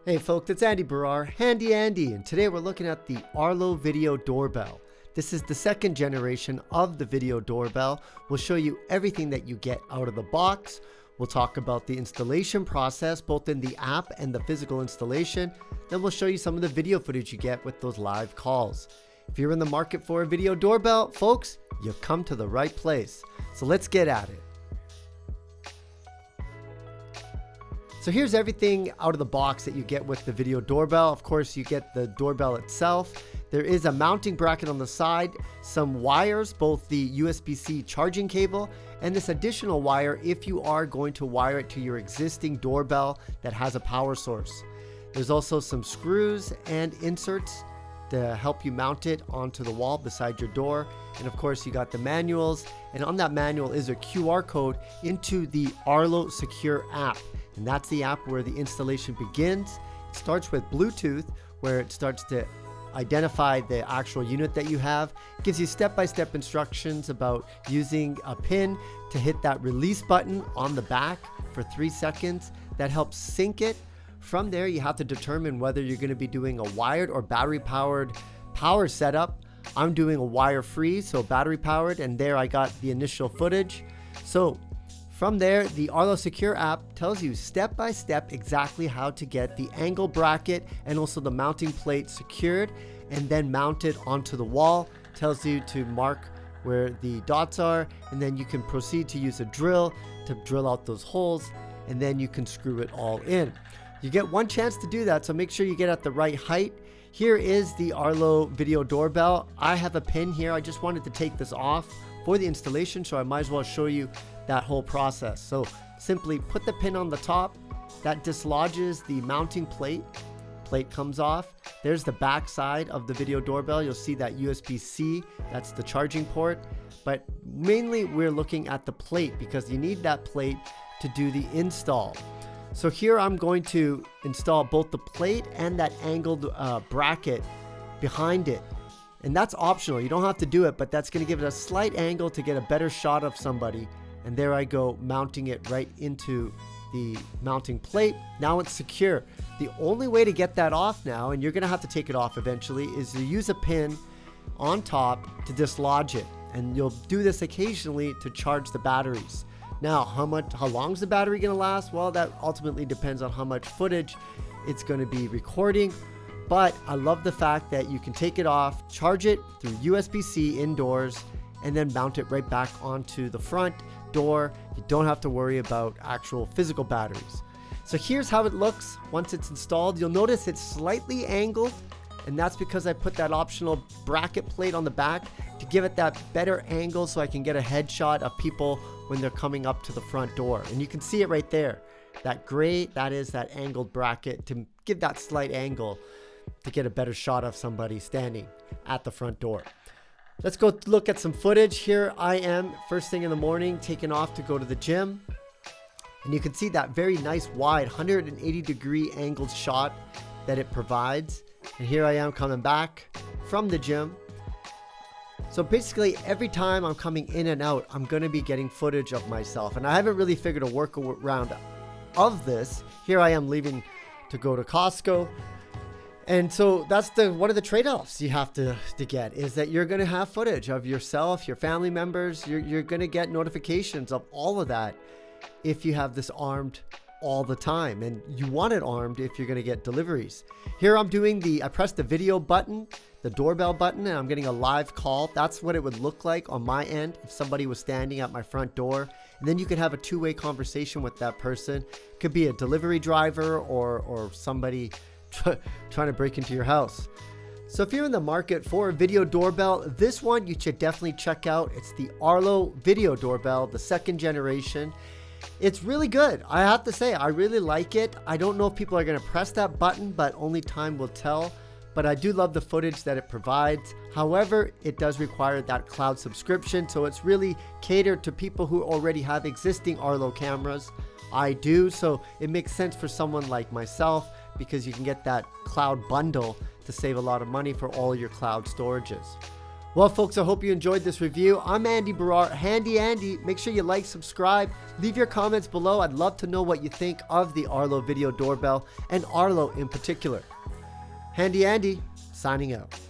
Hey folks, it's Andy Baryer, Handy Andy, and today we're looking at the Arlo Video Doorbell. This is the second generation of the video doorbell. We'll show you everything that you get out of the box. We'll talk about the installation process, both in the app and the physical installation. Then we'll show you some of the video footage you get with those live calls. If you're in the market for a video doorbell, folks, you've come to the right place. So let's get at it. So here's everything out of the box that you get with the video doorbell. Of course, you get the doorbell itself. There is a mounting bracket on the side, some wires, both the USB-C charging cable and this additional wire if you are going to wire it to your existing doorbell that has a power source. There's also some screws and inserts to help you mount it onto the wall beside your door. And of course, you got the manuals, and on that manual is a QR code into the Arlo Secure app. And that's the app where the installation begins. It starts with Bluetooth, where it starts to identify the actual unit that you have. It gives you step-by-step instructions about using a pin to hit that release button on the back for 3 seconds. That helps sync it. From there, you have to determine whether you're going to be doing a wired or battery-powered power setup. I'm doing a wire-free, so battery-powered, and there I got the initial footage. So from there, the Arlo Secure app tells you step by step exactly how to get the angle bracket and also the mounting plate secured and then mounted onto the wall. Tells you to mark where the dots are, and then you can proceed to use a drill to drill out those holes, and then you can screw it all in. You get one chance to do that, so make sure you get at the right height. Here is the Arlo Video Doorbell. I have a pin here. I just wanted to take this off for the installation, so I might as well show you that whole process. So simply put the pin on the top. That dislodges the mounting plate. Plate comes off. There's the back side of the video doorbell. You'll see that USB-C, that's the charging port. But mainly we're looking at the plate because you need that plate to do the install. So here I'm going to install both the plate and that angled bracket behind it. And that's optional. You don't have to do it, but that's going to give it a slight angle to get a better shot of somebody. And there I go, mounting it right into the mounting plate. Now it's secure. The only way to get that off now, and you're going to have to take it off eventually, is to use a pin on top to dislodge it. And you'll do this occasionally to charge the batteries. Now, how long is the battery going to last? Well, that ultimately depends on how much footage it's going to be recording. But I love the fact that you can take it off, charge it through Usbc Indoors, and then mount it right back onto the front door. You don't have to worry about actual physical batteries. So here's how it looks once it's installed. You'll notice it's slightly angled, and that's because I put that optional bracket plate on the back to give it that better angle so I can get a headshot of people when they're coming up to the front door. And you can see it right there. That gray, that is that angled bracket to give that slight angle to get a better shot of somebody standing at the front door. Let's go look at some footage. Here I am first thing in the morning taking off to go to the gym. And you can see that very nice wide 180 degree angled shot that it provides. And here I am coming back from the gym. So basically every time I'm coming in and out, I'm going to be getting footage of myself. And I haven't really figured a workaround of this. Here I am leaving to go to Costco. And so that's one of the trade-offs you have to get, is that you're going to have footage of yourself, your family members. You're going to get notifications of all of that if you have this armed all the time, and you want it armed if you're going to get deliveries. Here I'm doing I pressed the video button, the doorbell button, and I'm getting a live call. That's what it would look like on my end if somebody was standing at my front door. And then you could have a two-way conversation with that person. It could be a delivery driver or somebody trying to break into your house. So if you're in the market for a video doorbell, this one you should definitely check out. It's the Arlo Video Doorbell, the second generation. It's really good. I have to say, I really like it. I don't know if people are going to press that button, but only time will tell. But I do love the footage that it provides. However, it does require that cloud subscription, so it's really catered to people who already have existing Arlo cameras. I do, so it makes sense for someone like myself because you can get that cloud bundle to save a lot of money for all your cloud storages. Well, folks, I hope you enjoyed this review. I'm Andy Baryer, Handy Andy. Make sure you like, subscribe, leave your comments below. I'd love to know what you think of the Arlo video doorbell and Arlo in particular. Handy Andy, signing out.